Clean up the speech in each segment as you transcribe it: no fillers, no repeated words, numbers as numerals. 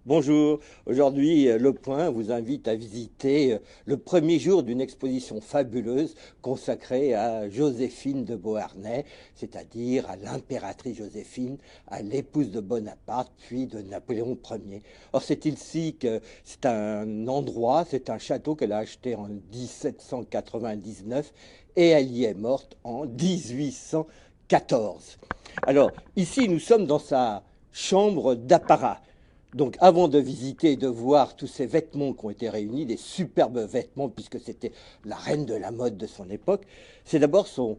Bonjour, aujourd'hui Le Point vous invite à visiter le premier jour d'une exposition fabuleuse consacrée à Joséphine de Beauharnais, c'est-à-dire à l'impératrice Joséphine, à l'épouse de Bonaparte, puis de Napoléon Ier. Or c'est ici que c'est un endroit, c'est un château qu'elle a acheté en 1799 et elle y est morte en 1814. Alors ici nous sommes dans sa chambre d'apparat. Donc avant de visiter et de voir tous ces vêtements qui ont été réunis, des superbes vêtements, puisque c'était la reine de la mode de son époque, c'est d'abord son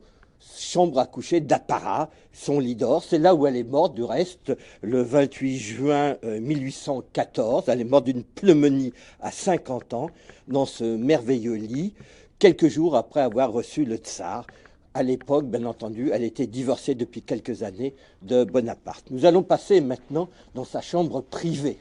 chambre à coucher d'apparat, son lit d'or. C'est là où elle est morte, du reste, le 28 juin 1814. Elle est morte d'une pneumonie à 50 ans, dans ce merveilleux lit, quelques jours après avoir reçu le tsar. À l'époque, bien entendu, elle était divorcée depuis quelques années de Bonaparte. Nous allons passer maintenant dans sa chambre privée.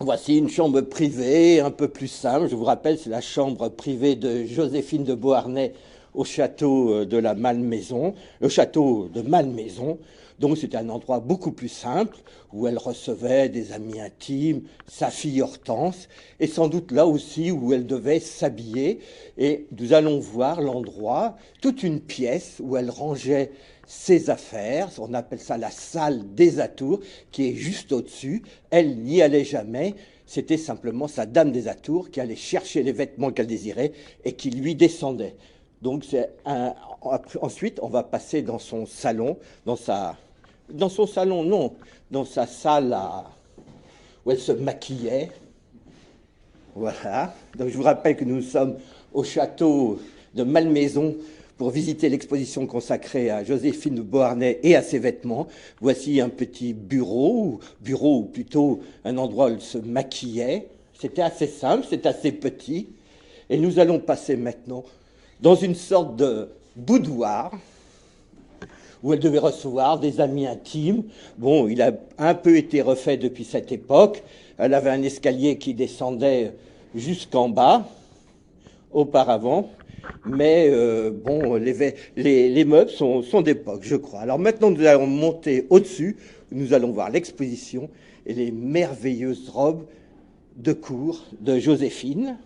Voici une chambre privée, un peu plus simple. Je vous rappelle, c'est la chambre privée de Joséphine de Beauharnais au château de la Malmaison, le château de Malmaison. Donc c'était un endroit beaucoup plus simple où elle recevait des amis intimes, sa fille Hortense, et sans doute là aussi où elle devait s'habiller. Et nous allons voir l'endroit, toute une pièce où elle rangeait ses affaires. On appelle ça la salle des atours, qui est juste au-dessus. Elle n'y allait jamais. C'était simplement sa dame des atours qui allait chercher les vêtements qu'elle désirait et qui lui descendaient. Donc ensuite, on va passer dans son salon, dans son salon, non, dans sa salle où elle se maquillait. Voilà. Donc je vous rappelle que nous sommes au château de Malmaison pour visiter l'exposition consacrée à Joséphine de Beauharnais et à ses vêtements. Voici un petit bureau ou plutôt un endroit où elle se maquillait. C'était assez simple, c'est assez petit. Et nous allons passer maintenant dans une sorte de boudoir où elle devait recevoir des amis intimes. Bon, il a un peu été refait depuis cette époque. Elle avait un escalier qui descendait jusqu'en bas, auparavant. Mais bon, les meubles sont d'époque, je crois. Alors maintenant, nous allons monter au-dessus. Nous allons voir l'exposition et les merveilleuses robes de cour de Joséphine.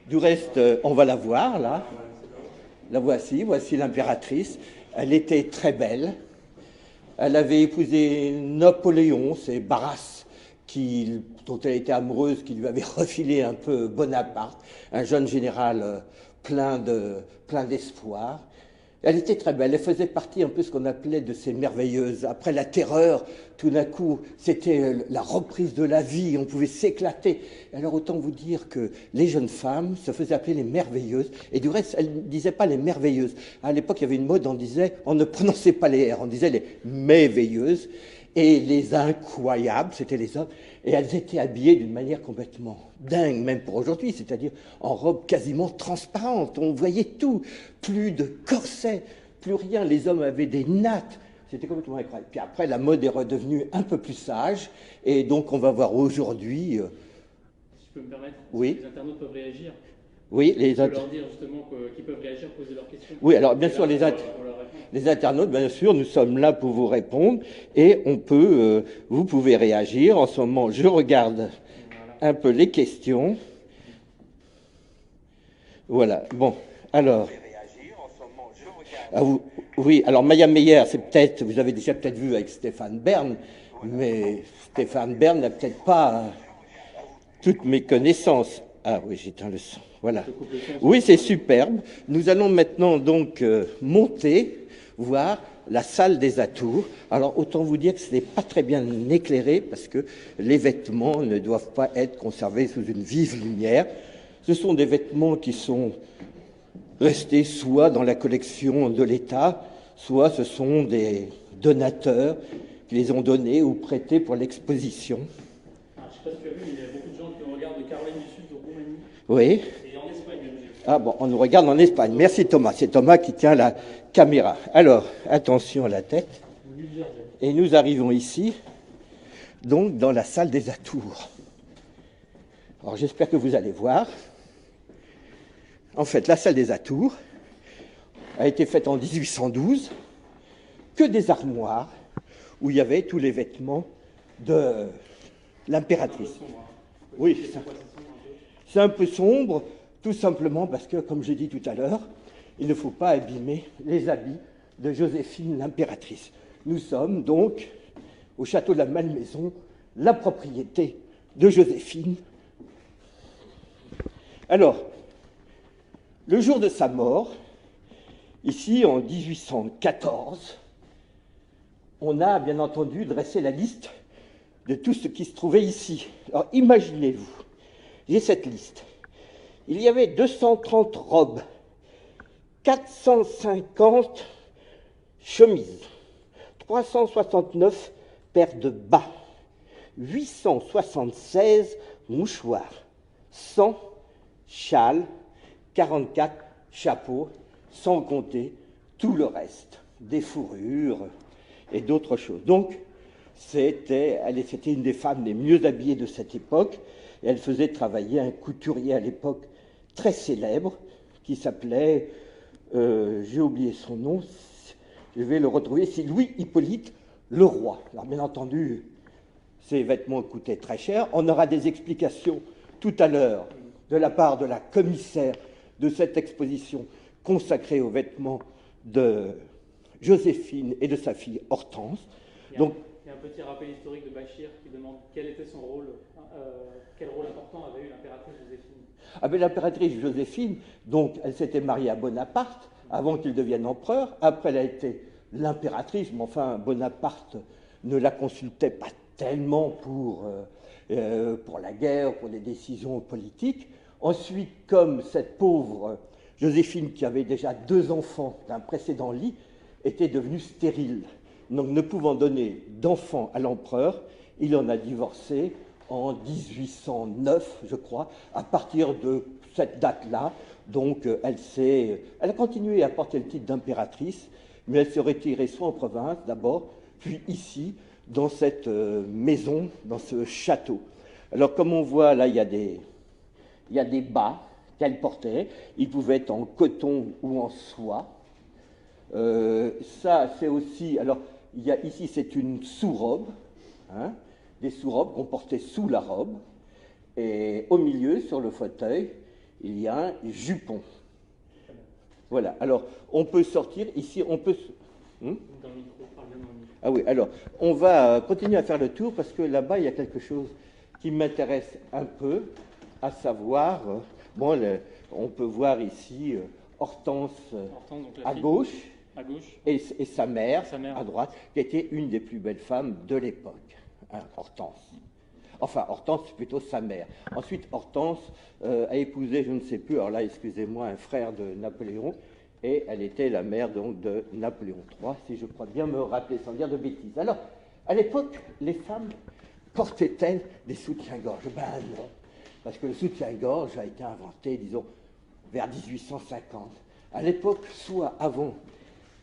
Du reste, on va la voir, là. La voici l'impératrice. Elle était très belle. Elle avait épousé Napoléon, c'est Barras, dont elle était amoureuse, qui lui avait refilé un peu Bonaparte, un jeune général plein d'espoir. Elle était très belle, elle faisait partie un peu ce qu'on appelait de ces merveilleuses. Après la terreur, tout d'un coup, c'était la reprise de la vie, on pouvait s'éclater. Alors autant vous dire que les jeunes femmes se faisaient appeler les merveilleuses, et du reste, elles ne disaient pas les merveilleuses. À l'époque, il y avait une mode, on ne prononçait pas les R, on disait les merveilleuses, et les incroyables, c'était les hommes, et elles étaient habillées d'une manière complètement dingue, même pour aujourd'hui, c'est-à-dire en robe quasiment transparente, on voyait tout, plus de corsets, plus rien, les hommes avaient des nattes, c'était complètement incroyable. Puis après, la mode est redevenue un peu plus sage, et donc on va voir aujourd'hui... Si je peux me permettre, oui. les internautes peuvent réagir. Oui, les internautes. Leur dire justement qu'ils peuvent réagir, poser leurs questions. Oui, alors bien sûr, les internautes, bien sûr, nous sommes là pour vous répondre et vous pouvez réagir. En ce moment, je regarde un peu les questions. Voilà, bon, alors... oui, alors Maya Meyer, vous avez déjà peut-être vu avec Stéphane Bern, mais Stéphane Bern n'a peut-être pas toutes mes connaissances. Ah oui, j'éteins le son. Voilà. Oui, c'est superbe. Nous allons maintenant donc monter, voir la salle des atours. Alors, autant vous dire que ce n'est pas très bien éclairé parce que les vêtements ne doivent pas être conservés sous une vive lumière. Ce sont des vêtements qui sont restés soit dans la collection de l'État, soit ce sont des donateurs qui les ont donnés ou prêtés pour l'exposition. Je ne sais pas si tu as vu, mais il y a beaucoup de gens qui regardent de Caroline du Sud, de Roumanie. Oui. Et en Espagne. Ah bon, on nous regarde en Espagne. Merci Thomas. C'est Thomas qui tient la caméra. Alors, attention à la tête. Et nous arrivons ici, donc dans la salle des atours. Alors j'espère que vous allez voir. En fait, la salle des atours a été faite en 1812, que des armoires où il y avait tous les vêtements de l'impératrice. Oui, c'est un peu sombre, tout simplement parce que, comme j'ai dit tout à l'heure, il ne faut pas abîmer les habits de Joséphine l'impératrice. Nous sommes donc au château de la Malmaison, la propriété de Joséphine. Alors, le jour de sa mort, ici en 1814, on a bien entendu dressé la liste de tout ce qui se trouvait ici. Alors imaginez-vous, j'ai cette liste. Il y avait 230 robes, 450 chemises, 369 paires de bas, 876 mouchoirs, 100 châles, 44 chapeaux, sans compter tout le reste, des fourrures et d'autres choses. Donc, c'était une des femmes les mieux habillées de cette époque, et elle faisait travailler un couturier à l'époque très célèbre, qui s'appelait, j'ai oublié son nom, je vais le retrouver, c'est Louis-Hippolyte Leroy. Alors bien entendu, ces vêtements coûtaient très cher. On aura des explications tout à l'heure de la part de la commissaire de cette exposition consacrée aux vêtements de Joséphine et de sa fille Hortense. Il y a un petit rappel historique de Bachir qui demande quel était son rôle, quel rôle important avait eu l'impératrice Joséphine. Ah ben, l'impératrice Joséphine, donc, elle s'était mariée à Bonaparte avant qu'il devienne empereur. Après, elle a été l'impératrice, mais enfin, Bonaparte ne la consultait pas tellement pour la guerre, pour les décisions politiques. Ensuite, comme cette pauvre Joséphine, qui avait déjà 2 enfants d'un précédent lit, était devenue stérile, donc ne pouvant donner d'enfants à l'empereur, il en a divorcé en 1809, je crois. À partir de cette date-là, donc elle a continué à porter le titre d'impératrice, mais elle s'est retirée soit en province d'abord, puis ici, dans cette maison, dans ce château. Alors comme on voit là, il y a des bas qu'elle portait, ils pouvaient être en coton ou en soie. Ça, c'est aussi... Alors, ici, c'est une sous-robe, hein, des sous-robes qu'on portait sous la robe, et au milieu, sur le fauteuil, il y a un jupon. Voilà, alors, on peut sortir, ici, on peut... Dans le micro, parle bien dans le micro. Ah oui, alors, on va continuer à faire le tour, parce que là-bas, il y a quelque chose qui m'intéresse un peu, à savoir... on peut voir ici Hortense donc à gauche, et sa mère à droite, qui était une des plus belles femmes de l'époque, hein, Hortense. Enfin, Hortense, c'est plutôt sa mère. Ensuite, Hortense a épousé, je ne sais plus, alors là, excusez-moi, un frère de Napoléon, et elle était la mère donc de Napoléon III, si je crois bien me rappeler, sans dire de bêtises. Alors, à l'époque, les femmes portaient-elles des soutiens-gorge? Ben non, parce que le soutien-gorge a été inventé, disons, vers 1850. À l'époque, soit avant,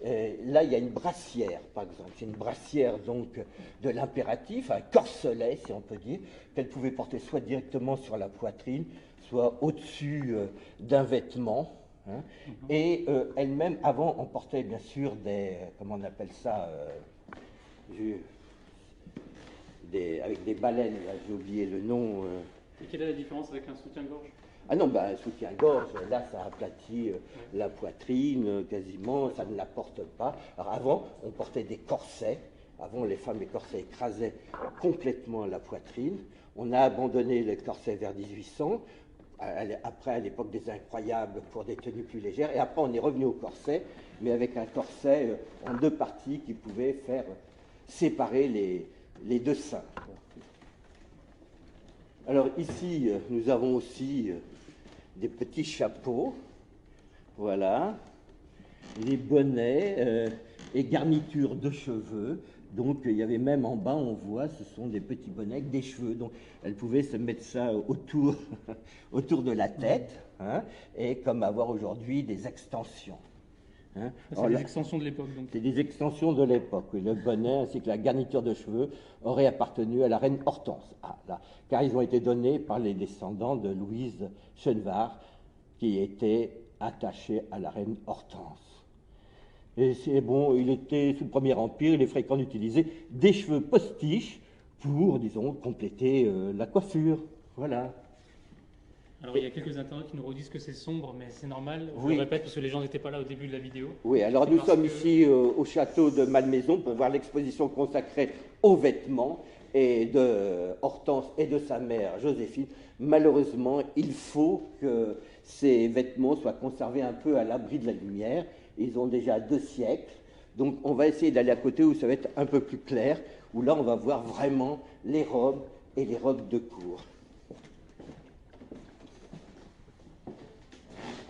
là il y a une brassière, par exemple, c'est une brassière donc de l'impératif, un corselet, si on peut dire, qu'elle pouvait porter soit directement sur la poitrine, soit au-dessus d'un vêtement. Hein. Et elle-même, avant, on portait bien sûr des, comment on appelle ça, avec des baleines, là, j'ai oublié le nom. Et quelle est la différence avec un soutien-gorge? Ah non, un soutien-gorge, là, ça aplatit la poitrine quasiment, ça ne la porte pas. Alors avant, on portait des corsets. Avant, les femmes, les corsets écrasaient complètement la poitrine. On a abandonné les corsets vers 1800. Après, à l'époque des incroyables, pour des tenues plus légères. Et après, on est revenu au corset, mais avec un corset en 2 parties qui pouvait faire séparer les 2 seins. Alors ici, nous avons aussi des petits chapeaux, voilà, les bonnets et garnitures de cheveux. Donc il y avait même en bas, on voit, ce sont des petits bonnets avec des cheveux. Donc elle pouvait se mettre ça autour, autour de la tête, hein, et comme avoir aujourd'hui des extensions. Hein. C'est des extensions de l'époque, donc. C'est des extensions de l'époque, oui. Le bonnet ainsi que la garniture de cheveux auraient appartenu à la reine Hortense, car ils ont été donnés par les descendants de Louise Chenevard, qui était attaché à la reine Hortense. Et c'est bon, il était sous le Premier Empire, il est fréquent d'utiliser des cheveux postiches pour, disons, compléter la coiffure. Voilà. Alors il y a quelques internautes qui nous redisent que c'est sombre, mais c'est normal. Je Oui. le répète parce que les gens n'étaient pas là au début de la vidéo. Oui, alors nous sommes ici au château de Malmaison pour voir l'exposition consacrée aux vêtements et de Hortense et de sa mère Joséphine. Malheureusement, il faut que ces vêtements soient conservés un peu à l'abri de la lumière. Ils ont déjà 2 siècles. Donc on va essayer d'aller à côté où ça va être un peu plus clair, où là on va voir vraiment les robes et les robes de cour.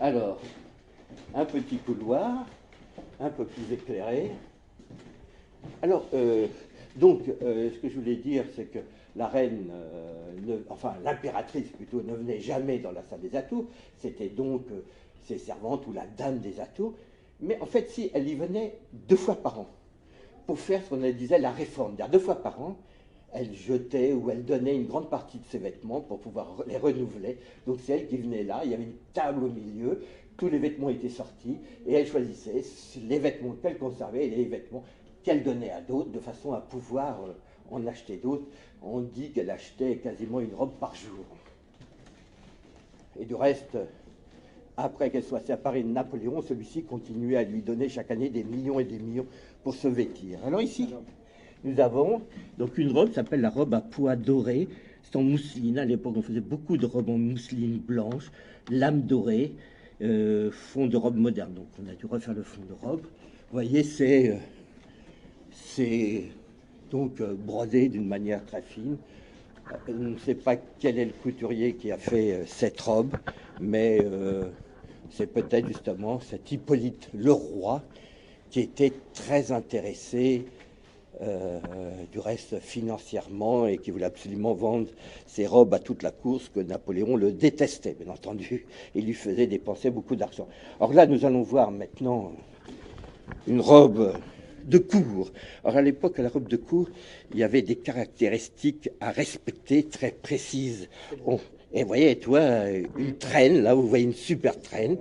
Alors, un petit couloir, un peu plus éclairé. Alors, ce que je voulais dire, c'est que la reine, l'impératrice plutôt, ne venait jamais dans la salle des atours. C'était donc ses servantes ou la dame des atours. Mais en fait, si, elle y venait 2 fois par an pour faire ce qu'on disait la réforme. 2 fois par an, elle jetait ou elle donnait une grande partie de ses vêtements pour pouvoir les renouveler. Donc c'est elle qui venait là, il y avait une table au milieu, tous les vêtements étaient sortis, et elle choisissait les vêtements qu'elle conservait et les vêtements qu'elle donnait à d'autres, de façon à pouvoir en acheter d'autres. On dit qu'elle achetait quasiment une robe par jour. Et du reste, après qu'elle soit séparée de Napoléon, celui-ci continuait à lui donner chaque année des millions et des millions pour se vêtir. Alors ici, nous avons donc une robe qui s'appelle la robe à pois doré. C'est en mousseline. À l'époque, on faisait beaucoup de robes en mousseline blanche, lame dorée, fond de robe moderne. Donc on a dû refaire le fond de robe. Vous voyez, c'est donc brodé d'une manière très fine. Je ne sais pas quel est le couturier qui a fait cette robe, mais c'est peut-être justement cet Hippolyte Leroy qui était très intéressé du reste financièrement et qui voulait absolument vendre ses robes à toute la cour, ce que Napoléon le détestait, bien entendu. Il lui faisait dépenser beaucoup d'argent. Alors là, nous allons voir maintenant une robe de cour. Alors à l'époque, à la robe de cour, il y avait des caractéristiques à respecter très précises. Bon, et vous voyez, toi, une traîne, là, vous voyez une super traîne.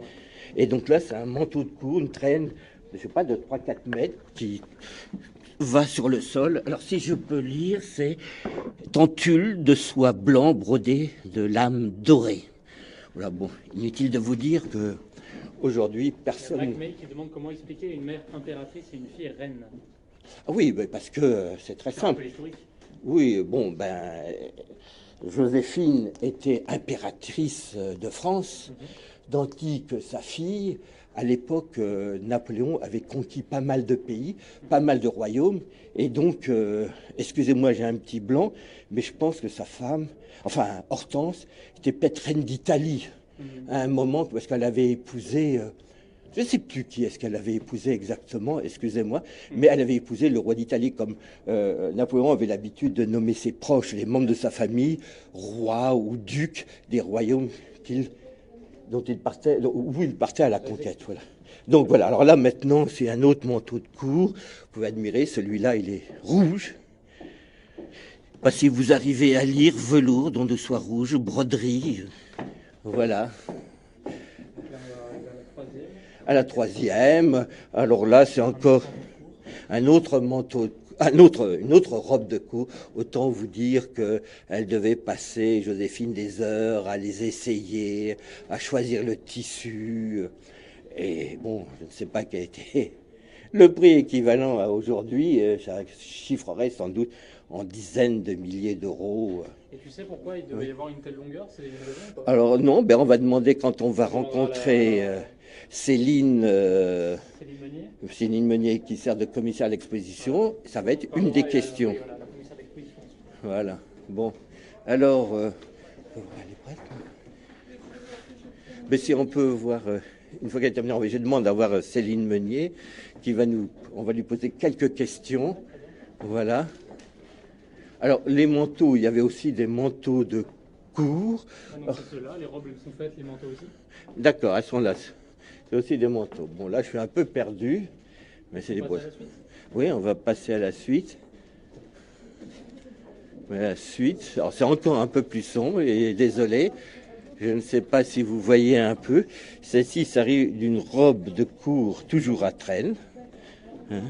Et donc là, c'est un manteau de cour, une traîne, je ne sais pas, de 3-4 mètres qui va sur le sol. Alors si je peux lire, c'est en tulle de soie blanc brodé de lames dorées. Voilà, bon, inutile de vous dire que aujourd'hui, personne... Black May qui demande comment expliquer une mère impératrice et une fille reine. Ah oui, parce que c'est très simple. Un peu historique. Oui, bon, Joséphine était impératrice de France, tandis que sa fille, à l'époque, Napoléon avait conquis pas mal de pays, pas mal de royaumes, et donc, excusez-moi, j'ai un petit blanc, mais je pense que sa femme, enfin Hortense, était peut-être reine d'Italie à un moment, parce qu'elle avait épousé, je ne sais plus qui est-ce qu'elle avait épousé exactement, excusez-moi, mais elle avait épousé le roi d'Italie, comme Napoléon avait l'habitude de nommer ses proches, les membres de sa famille, rois ou ducs des royaumes où il partait à la conquête. Voilà. Donc voilà, alors là maintenant c'est un autre manteau de cour, vous pouvez admirer, celui-là il est rouge. Pas si vous arrivez à lire, velours, don de soie rouge, broderie, voilà. À la 3e, alors là c'est encore un autre manteau, une autre robe de cour. Autant vous dire qu'elle devait passer, Joséphine, des heures à les essayer, à choisir le tissu. Et bon, je ne sais pas quel était le prix équivalent à aujourd'hui. Ça chiffrerait sans doute en dizaines de milliers d'euros. Et tu sais pourquoi il devait y avoir une telle longueur? C'est une raison ou pas? Alors non, on va demander quand on va rencontrer Céline Meunier qui sert de commissaire à l'exposition. Ça va être une des questions. Voilà, la commissaire d'exposition. Voilà. Bon. Alors, elle est prête. Mais si on peut voir, une fois qu'elle est terminée, je demande d'avoir Céline Meunier on va lui poser quelques questions. Voilà. Alors, les manteaux, il y avait aussi des manteaux de cour. Donc c'est ceux-là, les robes sont faites, les manteaux aussi. D'accord, elles sont là. C'est aussi des manteaux. Bon, là, je suis un peu perdu, mais c'est des beaux. Oui, on va passer à la suite. La suite. Alors, c'est encore un peu plus sombre, et désolé. Je ne sais pas si vous voyez un peu. Celle-ci s'arrive d'une robe de cour toujours à traîne. Hein.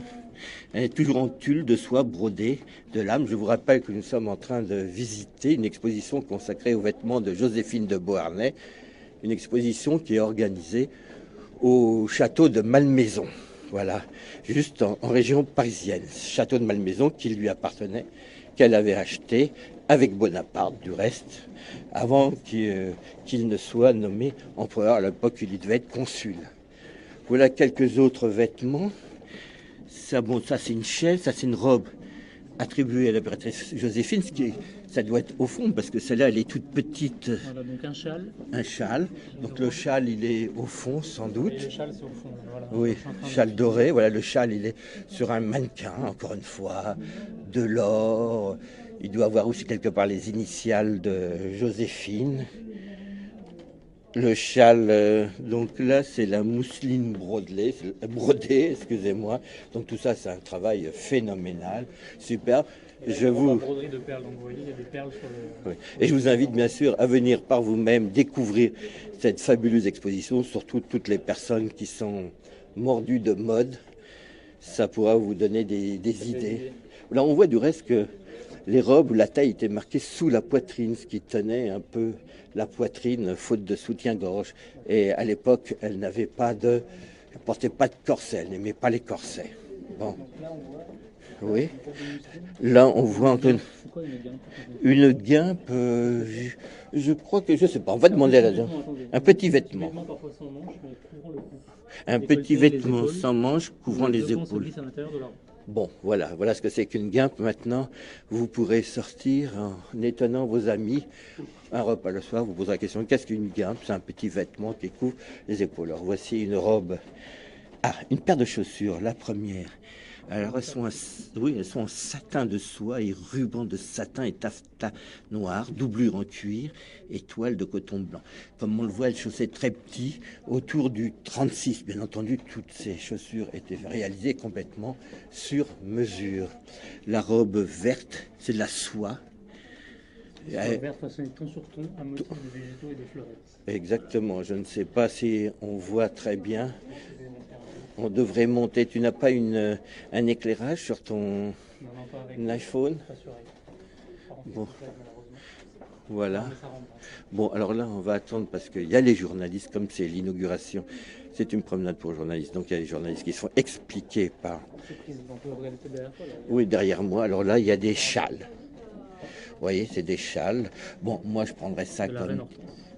Elle est toujours en tulle de soie brodée de lame. Je vous rappelle que nous sommes en train de visiter une exposition consacrée aux vêtements de Joséphine de Beauharnais. Une exposition qui est organisée au château de Malmaison. Voilà, juste en région parisienne. Château de Malmaison qui lui appartenait, qu'elle avait acheté avec Bonaparte, du reste, avant qu'il ne soit nommé empereur. À l'époque, il devait être consul. Voilà quelques autres vêtements. Ça, bon, ça c'est une chaise, ça c'est une robe attribuée à l'impératrice Joséphine, ça doit être au fond, parce que celle-là, elle est toute petite. Voilà, donc un châle. Un châle. Donc le châle, il est au fond, sans doute. Et le châle, c'est au fond. Voilà. Oui, châle doré. Voilà, le châle, il est sur un mannequin, encore une fois, de l'or. Il doit avoir aussi quelque part les initiales de Joséphine. Le châle, donc là, c'est la mousseline brodée, excusez-moi. Donc tout ça, c'est un travail phénoménal, super. La broderie de perles, donc vous voyez, il y a des perles sur le... Oui. Et je vous invite bien sûr à venir par vous-même découvrir cette fabuleuse exposition, surtout toutes les personnes qui sont mordues de mode. Ça pourra vous donner des idées. Là, on voit du reste que les robes, la taille était marquée sous la poitrine, ce qui tenait un peu la poitrine, faute de soutien-gorge. Et à l'époque, elle n'avait pas elle portait pas de corset, elle n'aimait pas les corsets. Bon. Oui. Là, on voit encore une guimpe. Je crois que, je sais pas, on va demander à la dame. Un petit vêtement. Un petit vêtement sans manches couvrant les épaules. Bon, voilà ce que c'est qu'une guimpe. Maintenant, vous pourrez sortir en étonnant vos amis. Un repas le soir, vous poserez la question, qu'est-ce qu'une guimpe? C'est un petit vêtement qui couvre les épaules. Alors voici une robe. Ah, une paire de chaussures, la première. Alors elles sont en satin de soie et ruban de satin et taffetas noir, doublure en cuir et toile de coton blanc. Comme on le voit, elles chaussaient très petit, autour du 36. Bien entendu, toutes ces chaussures étaient réalisées complètement sur mesure. La robe verte, c'est de la soie. Verte façonnée ton sur ton, à motif de végétaux et de fleurettes. Exactement, je ne sais pas si on voit très bien. On devrait monter. Tu n'as pas un éclairage sur ton iPhone? Bon. Voilà. Bon, alors là, on va attendre parce qu'il y a les journalistes, comme c'est l'inauguration. C'est une promenade pour journalistes. Donc il y a les journalistes qui sont expliqués par... Oui, derrière moi. Alors là, il y a des châles. Vous voyez, c'est des châles. Bon, moi, je prendrais ça comme...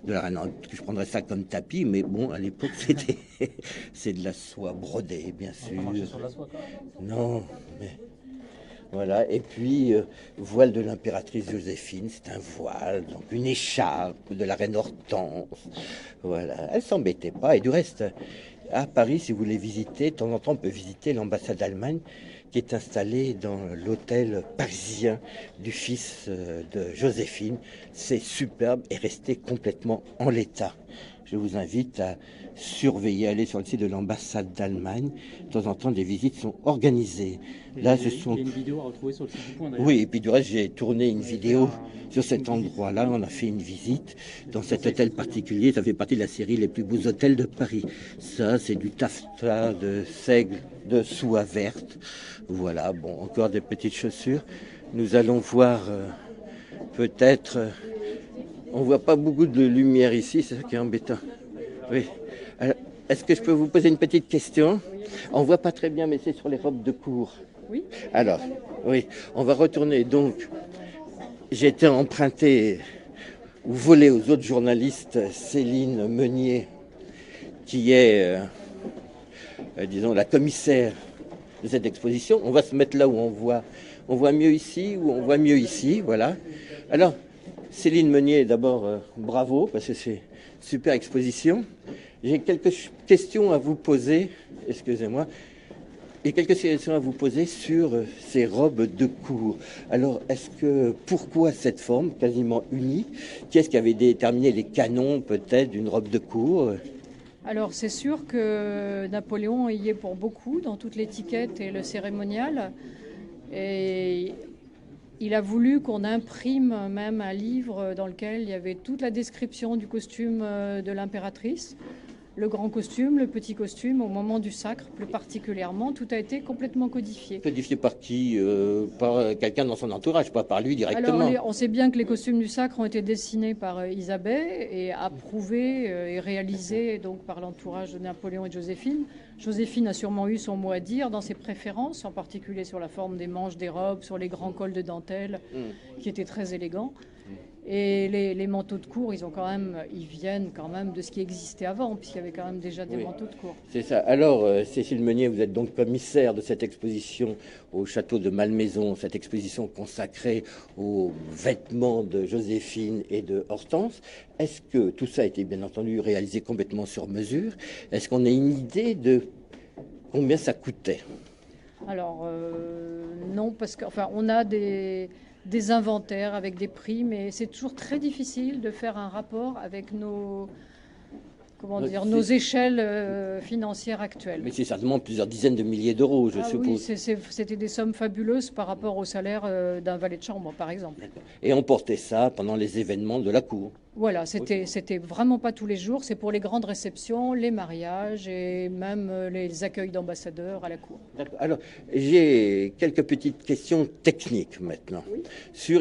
De la reine, je prendrais ça comme tapis, mais bon, à l'époque, c'est de la soie brodée, bien sûr. Sur la soie, non, mais voilà. Et puis, voile de l'impératrice Joséphine, c'est un voile, donc une écharpe de la reine Hortense. Voilà, elle s'embêtait pas. Et du reste, à Paris, si vous voulez visiter, de temps en temps, on peut visiter l'ambassade d'Allemagne, qui est installée dans l'hôtel parisien du fils de Joséphine. C'est superbe et resté complètement en l'état. Je vous invite à surveiller, aller sur le site de l'ambassade d'Allemagne. De temps en temps, des visites sont organisées. Là, il y a une vidéo à retrouver sur le site du Point, d'ailleurs. Oui, et puis du reste, j'ai tourné une vidéo sur cet endroit-là. On a fait une visite dans cet hôtel particulier. Ça fait partie de la série Les plus beaux hôtels de Paris. Ça, c'est du taffetas de seigle de soie verte. Voilà, bon, encore des petites chaussures. Nous allons voir peut-être... on voit pas beaucoup de lumière ici, c'est ça qui est embêtant. Oui. Alors, est-ce que je peux vous poser une petite question? On voit pas très bien, mais c'est sur les robes de cour. Oui. Alors, oui, on va retourner. Donc, j'ai été emprunté ou volé aux autres journalistes Céline Meunier, qui est, disons, la commissaire de cette exposition. On va se mettre là où on voit mieux ici, ou on voit mieux ici, voilà. Alors, Céline Meunier, d'abord, bravo, parce que c'est une super exposition. J'ai quelques questions à vous poser, excusez-moi, et quelques questions à vous poser sur ces robes de cour. Alors, pourquoi cette forme quasiment unie? Qui est-ce qui avait déterminé les canons, peut-être, d'une robe de cour? Alors, c'est sûr que Napoléon y est pour beaucoup, dans toute l'étiquette et le cérémonial. Et Il a voulu qu'on imprime même un livre dans lequel il y avait toute la description du costume de l'impératrice, le grand costume, le petit costume, au moment du sacre plus particulièrement. Tout a été complètement codifié. Codifié par qui? Par quelqu'un dans son entourage, pas par lui directement. Alors, on sait bien que les costumes du sacre ont été dessinés par Isabelle et approuvés et réalisés donc, par l'entourage de Napoléon et de Joséphine. Joséphine a sûrement eu son mot à dire dans ses préférences, en particulier sur la forme des manches des robes, sur les grands cols de dentelle, qui étaient très élégants. Et les manteaux de cour, ils viennent quand même de ce qui existait avant, puisqu'il y avait quand même déjà des manteaux de cour. C'est ça. Alors, Cécile Meunier, vous êtes donc commissaire de cette exposition au château de Malmaison, cette exposition consacrée aux vêtements de Joséphine et de Hortense. Est-ce que tout ça a été bien entendu réalisé complètement sur mesure? Est-ce qu'on a une idée de combien ça coûtait? Alors, non, parce qu'enfin, on a des inventaires avec des prix, mais c'est toujours très difficile de faire un rapport avec nos échelles financières actuelles. Mais c'est certainement plusieurs dizaines de milliers d'euros, je suppose. Oui, c'était des sommes fabuleuses par rapport au salaire d'un valet de chambre, par exemple. Et on portait ça pendant les événements de la cour. Voilà, c'était vraiment pas tous les jours, c'est pour les grandes réceptions, les mariages et même les accueils d'ambassadeurs à la cour. D'accord. Alors, j'ai quelques petites questions techniques maintenant. Oui.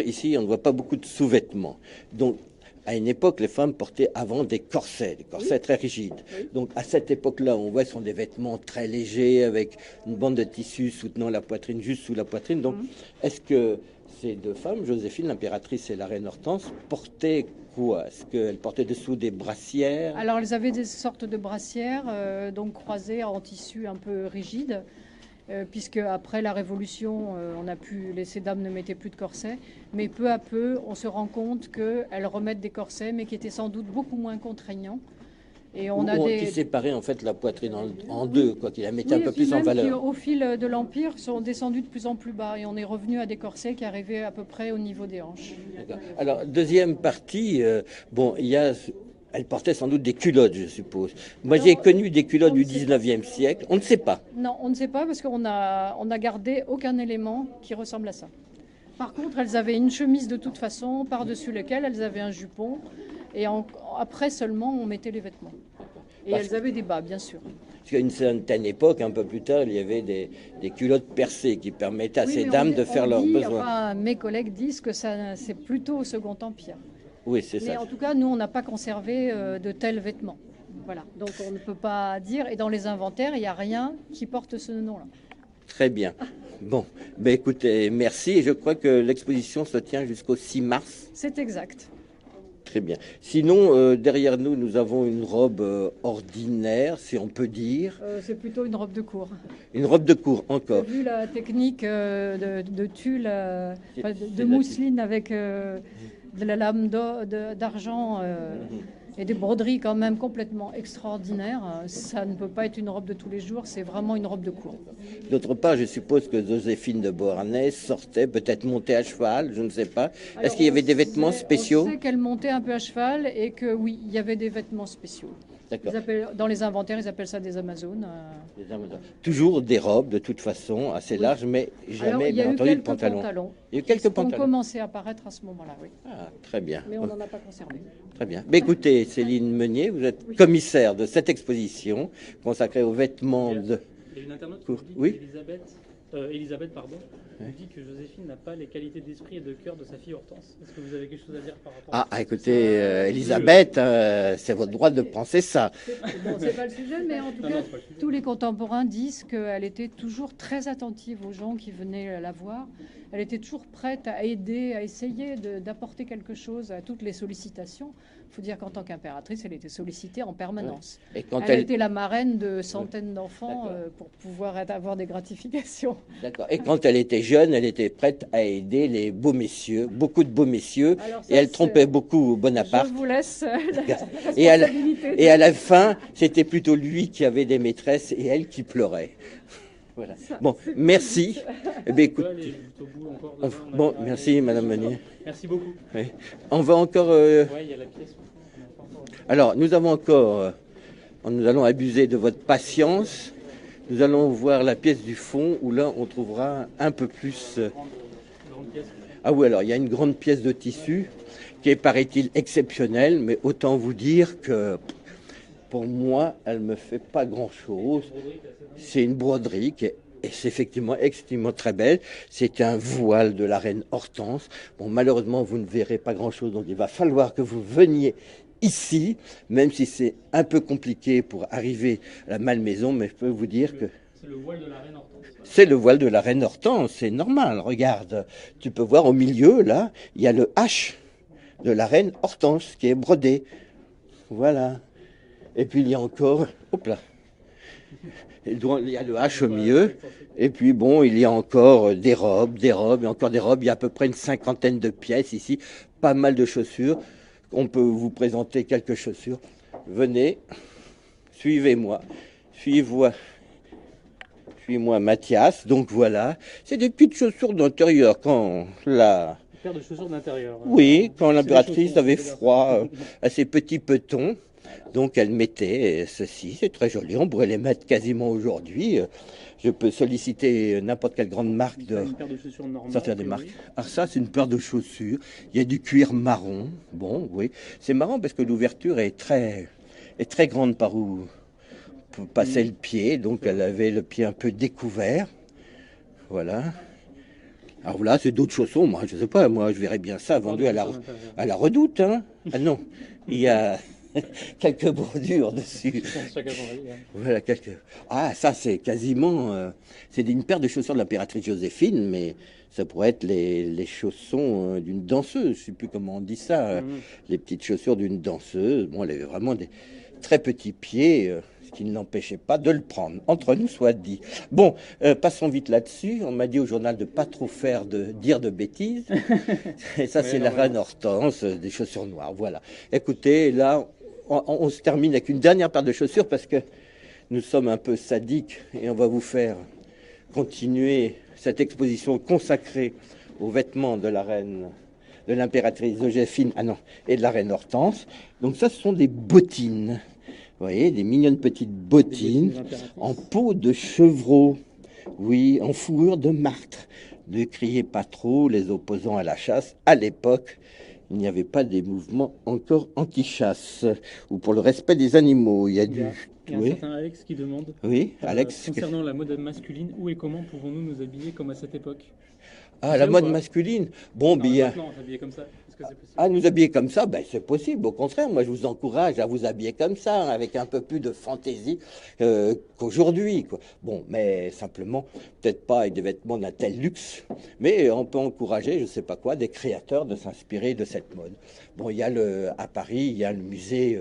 Ici, on ne voit pas beaucoup de sous-vêtements. Donc, à une époque, les femmes portaient avant des corsets très rigides. Oui. Donc, à cette époque-là, on voit ce sont des vêtements très légers avec une bande de tissu soutenant la poitrine, juste sous la poitrine. Donc, est-ce que ces deux femmes, Joséphine, l'impératrice et la reine Hortense, portaient quoi? Est-ce qu'elles portaient dessous des brassières? Alors, elles avaient des sortes de brassières, donc croisées en tissu un peu rigide, puisque après la Révolution, ces dames ne mettaient plus de corsets. Mais peu à peu, on se rend compte qu'elles remettent des corsets, mais qui étaient sans doute beaucoup moins contraignants. Et qui séparaient en fait la poitrine en deux, quoi, qui la mettaient un peu plus en valeur. Qui, au fil de l'Empire, sont descendus de plus en plus bas et on est revenu à des corsets qui arrivaient à peu près au niveau des hanches. Alors, deuxième partie, elle portait sans doute des culottes, je suppose. Moi, j'ai connu des culottes du 19e siècle. On ne sait pas. Non, on ne sait pas parce qu'on a gardé aucun élément qui ressemble à ça. Par contre, elles avaient une chemise de toute façon, par-dessus laquelle elles avaient un jupon. Et après seulement, on mettait les vêtements. Et elles avaient des bas, bien sûr. Parce qu'à une certaine époque, un peu plus tard, il y avait des culottes percées qui permettaient à ces dames de faire leurs besoins. Enfin, mes collègues disent que c'est plutôt au Second Empire. Oui, c'est ça. Mais en tout cas, nous, on n'a pas conservé de tels vêtements. Voilà, donc on ne peut pas dire. Et dans les inventaires, il n'y a rien qui porte ce nom-là. Très bien. Bon, écoutez, merci. Et je crois que l'exposition se tient jusqu'au 6 mars. C'est exact. Très bien. Sinon, derrière nous, nous avons une robe ordinaire, si on peut dire. C'est plutôt une robe de cour. Une robe de cour, encore. Vu la technique de tulle, de mousseline avec de la lame d'argent et des broderies quand même complètement extraordinaires, ça ne peut pas être une robe de tous les jours, c'est vraiment une robe de cour. D'autre part, je suppose que Joséphine de Beauharnais sortait, peut-être montée à cheval, je ne sais pas. Est-ce qu'il y avait des vêtements spéciaux? On sait qu'elle montait un peu à cheval et que oui, il y avait des vêtements spéciaux. Dans les inventaires, ils appellent ça des Amazones. Des Amazones. Toujours des robes, de toute façon, assez larges, mais jamais, bien entendu, de pantalons. Il y a eu quelques pantalons. Qui ont commencé à apparaître à ce moment-là, oui. Ah, très bien. Mais on n'en a pas conservé. Très bien. Mais écoutez, Céline Meunier, vous êtes commissaire de cette exposition consacrée aux vêtements de... Il y a une internaute qui dit Elisabeth, dit que Joséphine n'a pas les qualités d'esprit et de cœur de sa fille Hortense. Est-ce que vous avez quelque chose à dire par rapport à ça? Écoutez, Elisabeth, c'est votre droit de penser ça. C'est pas le sujet, mais en tout cas, tous les contemporains disent qu'elle était toujours très attentive aux gens qui venaient la voir. Elle était toujours prête à aider, à essayer d'apporter quelque chose à toutes les sollicitations. Il faut dire qu'en tant qu'impératrice, elle était sollicitée en permanence. Ouais. Et elle était la marraine de centaines d'enfants pour pouvoir avoir des gratifications. D'accord. Et quand elle était jeune, elle était prête à aider les beaux messieurs, beaucoup de beaux messieurs, et elle trompait beaucoup Bonaparte. Je vous laisse la responsabilité. Et à la fin, c'était plutôt lui qui avait des maîtresses et elle qui pleurait. Voilà. Bon, merci. Merci, Madame Meunier. Merci beaucoup. Oui. On va encore. Il y a la pièce. Alors, nous allons abuser de votre patience. Nous allons voir la pièce du fond où là, on trouvera un peu plus. Ah oui, alors il y a une grande pièce de tissu qui est, paraît-il, exceptionnelle, mais autant vous dire que pour moi, elle me fait pas grand-chose. C'est une broderie qui est c'est effectivement extrêmement très belle. C'est un voile de la reine Hortense. Bon, malheureusement, vous ne verrez pas grand-chose, donc il va falloir que vous veniez ici, même si c'est un peu compliqué pour arriver à la Malmaison, mais je peux vous dire que C'est le voile de la reine Hortense. c'est le voile de la reine Hortense, c'est normal. Regarde, tu peux voir au milieu, là, il y a le H de la reine Hortense qui est brodé. Voilà. Et puis il y a encore, hop là, il y a le H au milieu. Et puis bon, il y a encore des robes, et encore des robes. Il y a à peu près une cinquantaine de pièces ici, pas mal de chaussures. On peut vous présenter quelques chaussures. Venez, suivez-moi, suis-moi Mathias. Donc voilà, c'est des petites chaussures d'intérieur quand la... Une paire de chaussures d'intérieur. Oui, quand l'impératrice avait froid à ses petits petons. Donc elle mettait ceci, c'est très joli, on pourrait les mettre quasiment aujourd'hui. Je peux solliciter n'importe quelle grande marque de Une paire de chaussures normales. sortir des marques. Alors ça, c'est une paire de chaussures. Il y a du cuir marron. Bon, oui, c'est marrant parce que l'ouverture est très grande par où passait le pied. Donc elle avait le pied un peu découvert. Voilà. Alors là, c'est d'autres chaussons. Moi, je sais pas. Moi, je verrais bien ça vendu à la Redoute. Hein. Ah non, il y a quelques bordures dessus. Voilà, quelques... Ah, ça, c'est quasiment... c'est une paire de chaussures de l'impératrice Joséphine, mais ça pourrait être les chaussons d'une danseuse. Je ne sais plus comment on dit ça. Les petites chaussures d'une danseuse. Bon, elle avait vraiment des très petits pieds, ce qui ne l'empêchait pas de le prendre. Entre nous, soit dit. Bon, passons vite là-dessus. On m'a dit au journal de pas trop dire de bêtises. Et ça, c'est la reine Hortense, des chaussures noires. Voilà. Écoutez, là... On se termine avec une dernière paire de chaussures parce que nous sommes un peu sadiques et on va vous faire continuer cette exposition consacrée aux vêtements de la reine, de l'impératrice Joséphine, et de la reine Hortense. Donc ça, ce sont des bottines. Vous voyez, des mignonnes petites bottines en peau de chevreau. Oui, en fourrure de martre. Ne criez pas trop, les opposants à la chasse, à l'époque, il n'y avait pas des mouvements encore anti-chasse ou pour le respect des animaux. Il y a un certain Alex qui demande, oui, Alex, concernant la mode masculine, où et comment pouvons-nous nous habiller comme à cette époque? Ah, la mode masculine. Bon, bien. S'habiller comme ça. Est-ce que c'est possible? Ah, nous habiller comme ça, ben, c'est possible. Au contraire, moi, je vous encourage à vous habiller comme ça, avec un peu plus de fantaisie qu'aujourd'hui, quoi. Bon, mais simplement, peut-être pas avec des vêtements d'un tel luxe, mais on peut encourager, je sais pas quoi, des créateurs de s'inspirer de cette mode. Bon, il y a à Paris, il y a le musée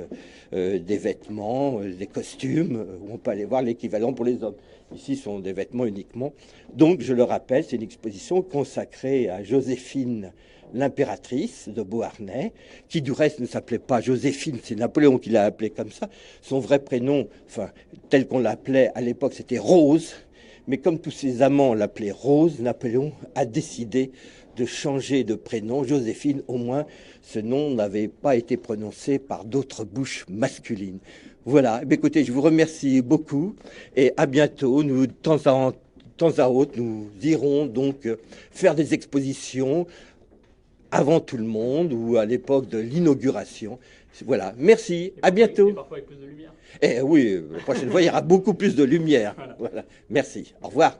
des vêtements, des costumes, où on peut aller voir l'équivalent pour les hommes. Ici, ce sont des vêtements uniquement. Donc, je le rappelle, c'est une exposition consacrée à Joséphine, l'impératrice de Beauharnais, qui du reste ne s'appelait pas Joséphine, c'est Napoléon qui l'a appelée comme ça. Son vrai prénom, enfin, tel qu'on l'appelait à l'époque, c'était Rose. Mais comme tous ses amants l'appelaient Rose, Napoléon a décidé de changer de prénom. Joséphine, au moins, ce nom n'avait pas été prononcé par d'autres bouches masculines. Voilà, écoutez, je vous remercie beaucoup et à bientôt. Nous, de temps à autre, nous irons donc faire des expositions avant tout le monde ou à l'époque de l'inauguration. Voilà, merci, à bientôt. Et parfois avec plus de lumière. Eh oui, la prochaine fois, il y aura beaucoup plus de lumière. Voilà, merci, au revoir.